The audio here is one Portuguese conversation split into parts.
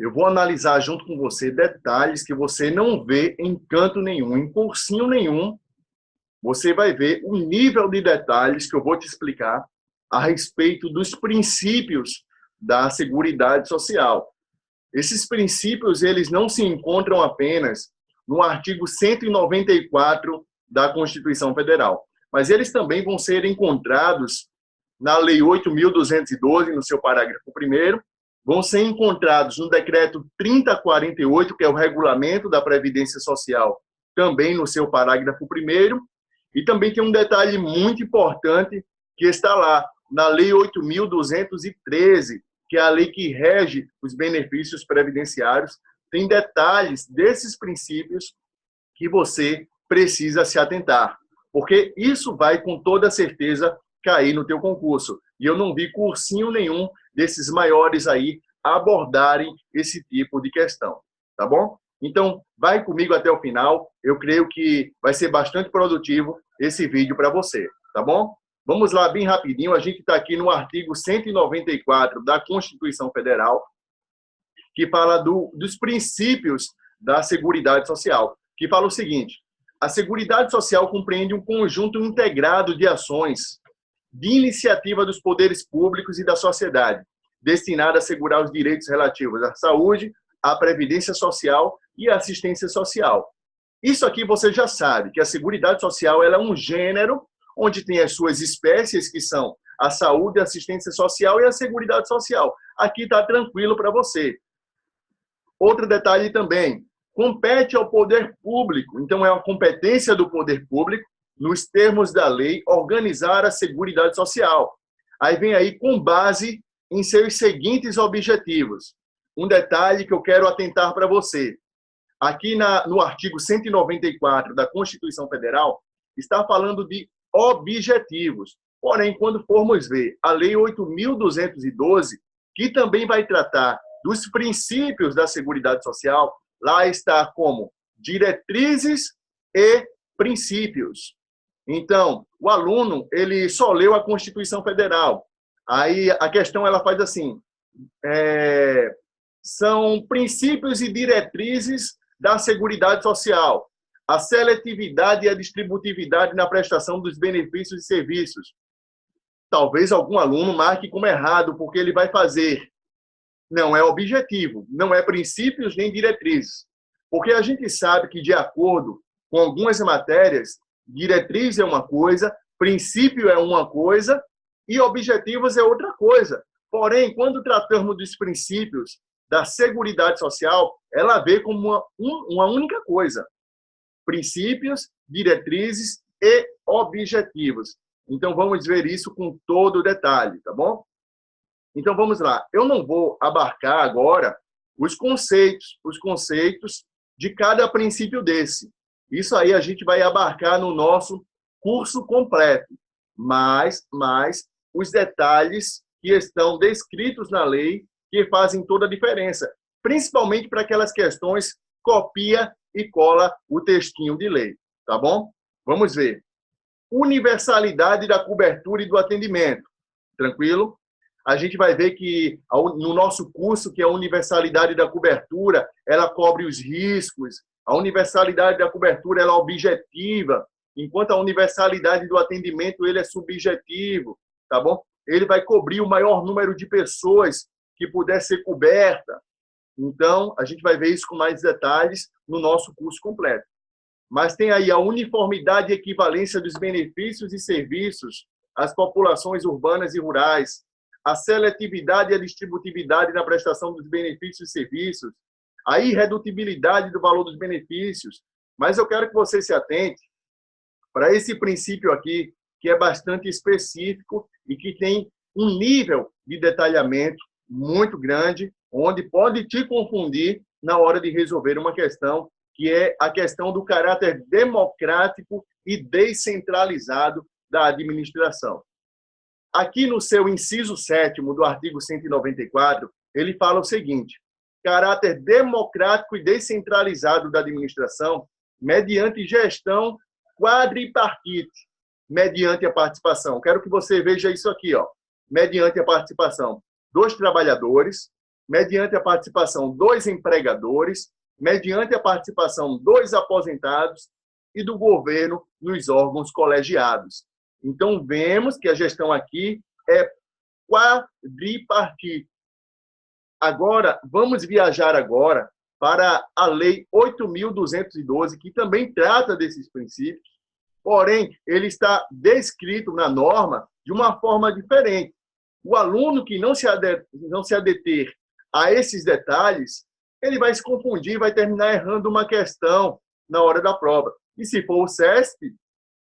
Eu vou analisar junto com você detalhes que você não vê em canto nenhum, em cursinho nenhum. Você vai ver o nível de detalhes que eu vou te explicar a respeito dos princípios da Seguridade Social. Esses princípios, eles não se encontram apenas no artigo 194 da Constituição Federal, mas eles também vão ser encontrados na Lei 8.212, no seu parágrafo 1º, vão ser encontrados no Decreto 3048, que é o Regulamento da Previdência Social, também no seu parágrafo 1º, e também tem um detalhe muito importante que está lá, na Lei 8.213, que é a lei que rege os benefícios previdenciários, tem detalhes desses princípios que você precisa se atentar, porque isso vai com toda certeza cair no teu concurso. E eu não vi cursinho nenhum desses maiores aí abordarem esse tipo de questão, tá bom? Então, vai comigo até o final. Eu creio que vai ser bastante produtivo esse vídeo para você, tá bom? Vamos lá, bem rapidinho. A gente está aqui no artigo 194 da Constituição Federal, que fala dos princípios da Seguridade Social, que fala o seguinte: a Seguridade Social compreende um conjunto integrado de ações de iniciativa dos poderes públicos e da sociedade, destinada a assegurar os direitos relativos à saúde, à previdência social e à assistência social. Isso aqui você já sabe, que a Seguridade Social ela é um gênero onde tem as suas espécies, que são a saúde, a assistência social e a Seguridade Social. Aqui está tranquilo para você. Outro detalhe também, compete ao poder público, então é uma competência do poder público, nos termos da lei, organizar a Seguridade Social. Aí vem aí com base em seus seguintes objetivos. Um detalhe que eu quero atentar para você. Aqui no artigo 194 da Constituição Federal, está falando de objetivos. Porém, quando formos ver a Lei 8.212, que também vai tratar dos princípios da Seguridade Social, lá está como diretrizes e princípios. Então, o aluno, ele só leu a Constituição Federal. Aí a questão ela faz assim, são princípios e diretrizes da Seguridade Social, a seletividade e a distributividade na prestação dos benefícios e serviços. Talvez algum aluno marque como errado, porque ele vai fazer. Não é objetivo, não é princípios nem diretrizes. Porque a gente sabe que, de acordo com algumas matérias, diretriz é uma coisa, princípio é uma coisa e objetivos é outra coisa. Porém, quando tratamos dos princípios da Seguridade Social, ela vê como uma única coisa. Princípios, diretrizes e objetivos. Então, vamos ver isso com todo o detalhe, tá bom? Então, vamos lá. Eu não vou abarcar agora os conceitos de cada princípio desse. Isso aí a gente vai abarcar no nosso curso completo. Mas os detalhes que estão descritos na lei que fazem toda a diferença. Principalmente para aquelas questões copia e cola o textinho de lei. Tá bom? Vamos ver. Universalidade da cobertura e do atendimento. Tranquilo? A gente vai ver que no nosso curso, que é a universalidade da cobertura, ela cobre os riscos. A universalidade da cobertura ela é objetiva, enquanto a universalidade do atendimento ele é subjetivo, tá bom? Ele vai cobrir o maior número de pessoas que puder ser coberta. Então, a gente vai ver isso com mais detalhes no nosso curso completo. Mas tem aí a uniformidade e equivalência dos benefícios e serviços às populações urbanas e rurais, a seletividade e a distributividade na prestação dos benefícios e serviços, a irredutibilidade do valor dos benefícios. Mas eu quero que você se atente para esse princípio aqui, que é bastante específico e que tem um nível de detalhamento muito grande, onde pode te confundir na hora de resolver uma questão, que é a questão do caráter democrático e descentralizado da administração. Aqui no seu inciso 7º do artigo 194, ele fala o seguinte: caráter democrático e descentralizado da administração mediante gestão quadripartite, mediante a participação. Quero que você veja isso aqui, ó. Mediante a participação dos trabalhadores, mediante a participação dos empregadores, mediante a participação dos aposentados e do governo nos órgãos colegiados. Então, vemos que a gestão aqui é quadripartite. Agora, vamos viajar agora para a Lei 8.212, que também trata desses princípios, porém, ele está descrito na norma de uma forma diferente. O aluno que não se adeter a esses detalhes, ele vai se confundir, vai terminar errando uma questão na hora da prova. E se for o CESP,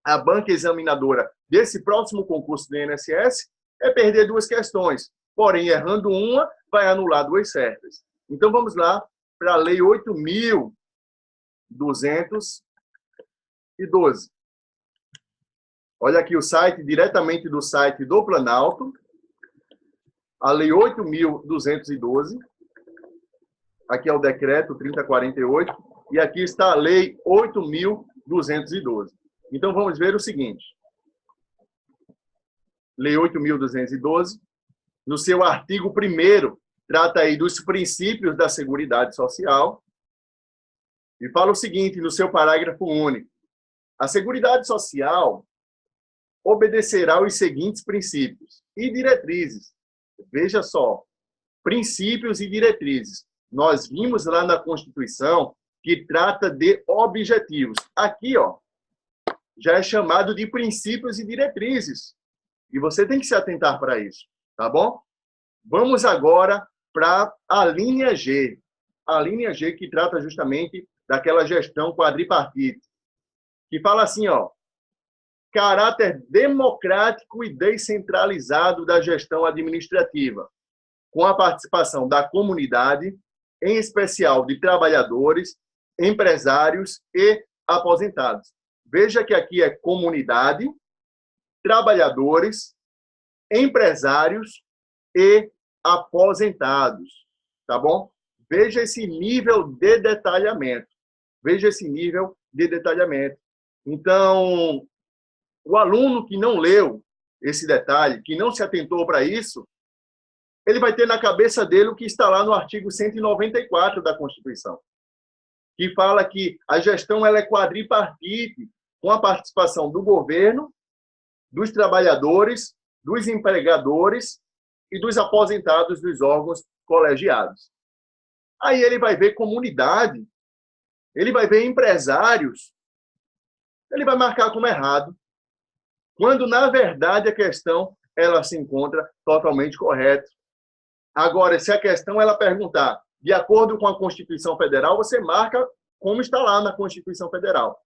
a banca examinadora desse próximo concurso do INSS, é perder duas questões. Porém, errando uma, vai anular duas certas. Então, vamos lá para a Lei 8.212. Olha aqui o site, diretamente do site do Planalto, a Lei 8.212. Aqui é o decreto 3048, e aqui está a Lei 8.212. Então, vamos ver o seguinte. Lei 8.212, no seu artigo 1º, trata aí dos princípios da Seguridade Social, e fala o seguinte, no seu parágrafo único. A Seguridade Social obedecerá aos seguintes princípios e diretrizes. Veja só, princípios e diretrizes. Nós vimos lá na Constituição que trata de objetivos. Aqui, ó, já é chamado de princípios e diretrizes. E você tem que se atentar para isso, tá bom? Vamos agora para a linha G. A linha G que trata justamente daquela gestão quadripartite. Que fala assim, ó, caráter democrático e descentralizado da gestão administrativa, com a participação da comunidade, em especial de trabalhadores, empresários e aposentados. Veja que aqui é comunidade, trabalhadores, empresários e aposentados, tá bom? Veja esse nível de detalhamento. Veja esse nível de detalhamento. Então, o aluno que não leu esse detalhe, que não se atentou para isso, ele vai ter na cabeça dele o que está lá no artigo 194 da Constituição, que fala que a gestão ela é quadripartite, com a participação do governo, dos trabalhadores, dos empregadores e dos aposentados dos órgãos colegiados. Aí ele vai ver comunidade, ele vai ver empresários, ele vai marcar como errado, quando, na verdade, a questão ela se encontra totalmente correta. Agora, se a questão ela perguntar de acordo com a Constituição Federal, você marca como está lá na Constituição Federal.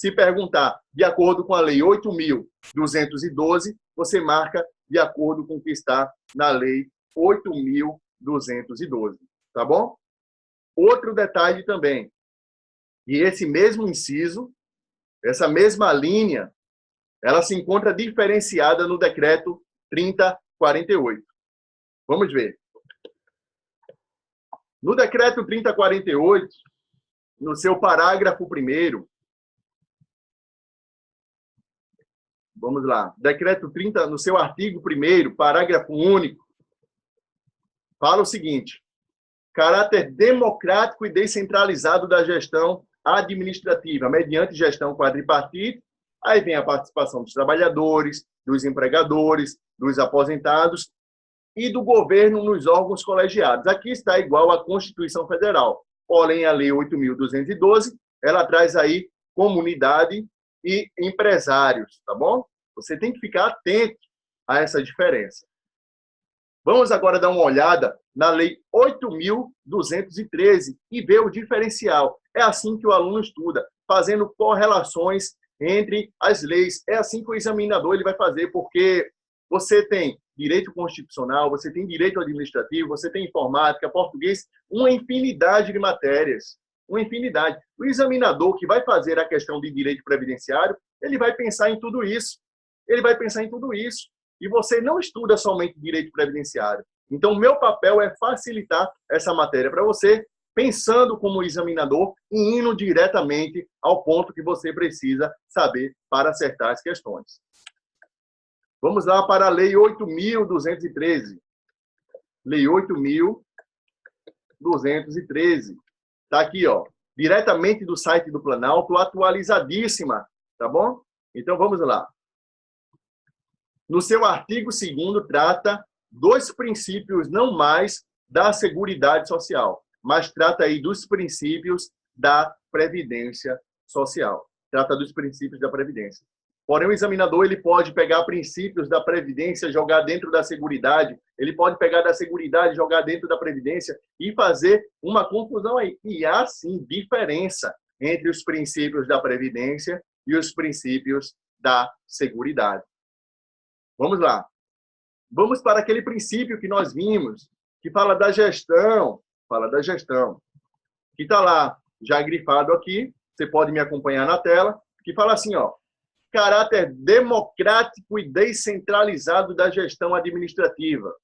Se perguntar de acordo com a Lei 8.212, você marca de acordo com o que está na Lei 8.212. Tá bom? Outro detalhe também, e esse mesmo inciso, essa mesma linha, ela se encontra diferenciada no decreto 3048. Vamos ver. No decreto 3048, no seu parágrafo 1º, vamos lá, decreto 30, no seu artigo 1º, parágrafo único, fala o seguinte: caráter democrático e descentralizado da gestão administrativa, mediante gestão quadripartite. Aí vem a participação dos trabalhadores, dos empregadores, dos aposentados e do governo nos órgãos colegiados. Aqui está igual à Constituição Federal. Porém, a Lei 8.212, ela traz aí comunidade e empresários, tá bom? Você tem que ficar atento a essa diferença. Vamos agora dar uma olhada na Lei 8.213 e ver o diferencial. É assim que o aluno estuda, fazendo correlações entre as leis. É assim que o examinador ele vai fazer, porque você tem direito constitucional, você tem direito administrativo, você tem informática, português, uma infinidade de matérias. Uma infinidade. O examinador que vai fazer a questão de direito previdenciário, ele vai pensar em tudo isso. Ele vai pensar em tudo isso. E você não estuda somente direito previdenciário. Então, o meu papel é facilitar essa matéria para você, pensando como examinador e indo diretamente ao ponto que você precisa saber para acertar as questões. Vamos lá para a Lei 8.213. Lei 8.213. 8.213. Está aqui, ó, diretamente do site do Planalto, atualizadíssima, tá bom? Então, vamos lá. No seu artigo 2º, trata dos princípios não mais da Seguridade Social, mas trata aí dos princípios da Previdência Social. Trata dos princípios da Previdência. Porém, o examinador ele pode pegar princípios da Previdência, jogar dentro da Seguridade, ele pode pegar da Seguridade, jogar dentro da Previdência e fazer uma confusão aí. E há, sim, diferença entre os princípios da Previdência e os princípios da Seguridade. Vamos lá. Vamos para aquele princípio que nós vimos, que fala da gestão, que está lá, já grifado aqui, você pode me acompanhar na tela, que fala assim, ó, caráter democrático e descentralizado da gestão administrativa,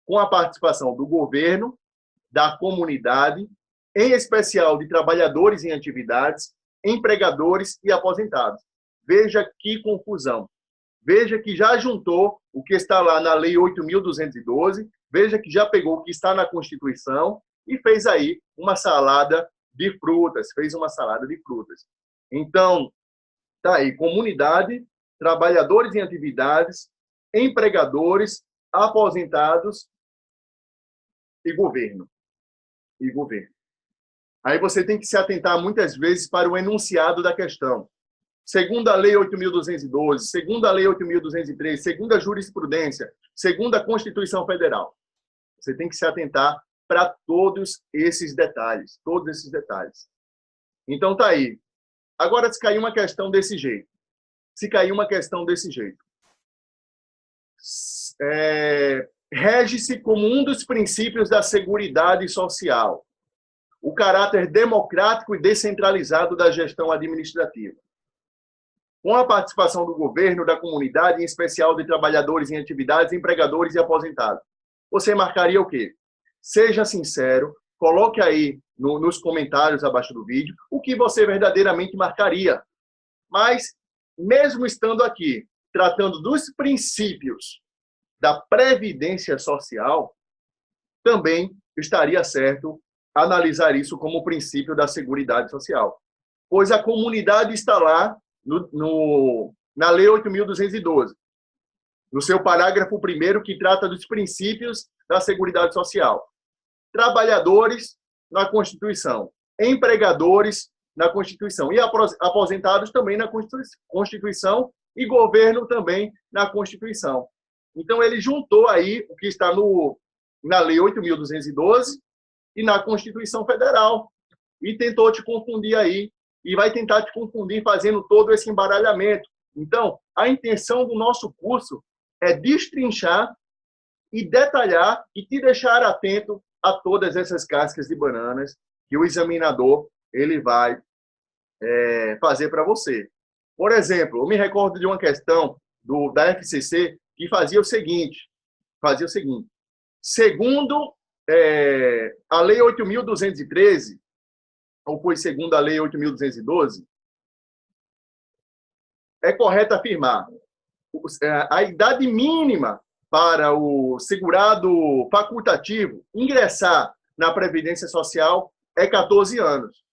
com a participação do governo, da comunidade, em especial de trabalhadores em atividades, empregadores e aposentados. Veja que confusão. Veja que já juntou o que está lá na Lei 8.212, veja que já pegou o que está na Constituição e fez aí uma salada de frutas, Então, tá aí, comunidade, trabalhadores em atividades, empregadores, aposentados e governo. Aí você tem que se atentar muitas vezes para o enunciado da questão. Segundo a Lei 8.212, segundo a Lei 8.203, segundo a jurisprudência, segundo a Constituição Federal. Você tem que se atentar para todos esses detalhes, Então tá aí. Agora, se cair uma questão desse jeito, rege-se como um dos princípios da Seguridade Social o caráter democrático e descentralizado da gestão administrativa, com a participação do governo, da comunidade, em especial de trabalhadores em atividades, empregadores e aposentados. Você marcaria o quê? Seja sincero, coloque aí nos comentários abaixo do vídeo o que você verdadeiramente marcaria. Mas, mesmo estando aqui, tratando dos princípios da Previdência Social, também estaria certo analisar isso como princípio da Seguridade Social. Pois a comunidade está lá na Lei 8.212, no seu parágrafo 1º, que trata dos princípios da Seguridade Social. Trabalhadores na Constituição, empregadores na Constituição e aposentados também na Constituição e governo também na Constituição. Então, ele juntou aí o que está na Lei 8.212 e na Constituição Federal e tentou te confundir aí e vai tentar te confundir fazendo todo esse embaralhamento. Então, a intenção do nosso curso é destrinchar e detalhar e te deixar atento a todas essas cascas de bananas que o examinador ele vai fazer para você. Por exemplo, eu me recordo de uma questão da FCC que fazia o seguinte, segundo a Lei 8.213, ou foi segundo a Lei 8.212, é correto afirmar a idade mínima para o segurado facultativo ingressar na Previdência Social é 14 anos.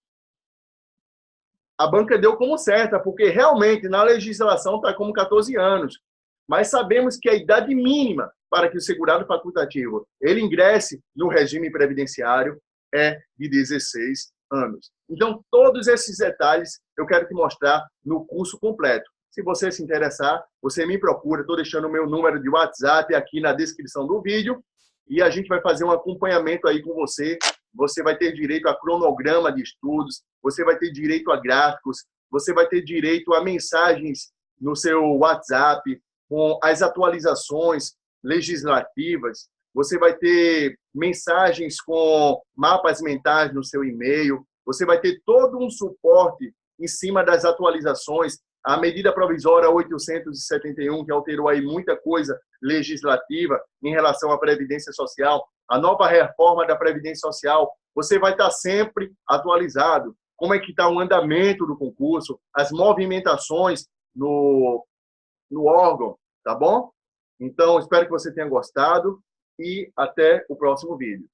A banca deu como certa, porque realmente na legislação está como 14 anos. Mas sabemos que a idade mínima para que o segurado facultativo ele ingresse no regime previdenciário é de 16 anos. Então, todos esses detalhes eu quero te mostrar no curso completo. Se você se interessar, você me procura. Estou deixando o meu número de WhatsApp aqui na descrição do vídeo e a gente vai fazer um acompanhamento aí com você. Você vai ter direito a cronograma de estudos, você vai ter direito a gráficos, você vai ter direito a mensagens no seu WhatsApp com as atualizações legislativas, você vai ter mensagens com mapas mentais no seu e-mail, você vai ter todo um suporte em cima das atualizações, a medida provisória 871, que alterou aí muita coisa legislativa em relação à Previdência Social, a nova reforma da Previdência Social, você vai estar sempre atualizado. Como é que está o andamento do concurso, as movimentações no órgão, tá bom? Então, espero que você tenha gostado e até o próximo vídeo.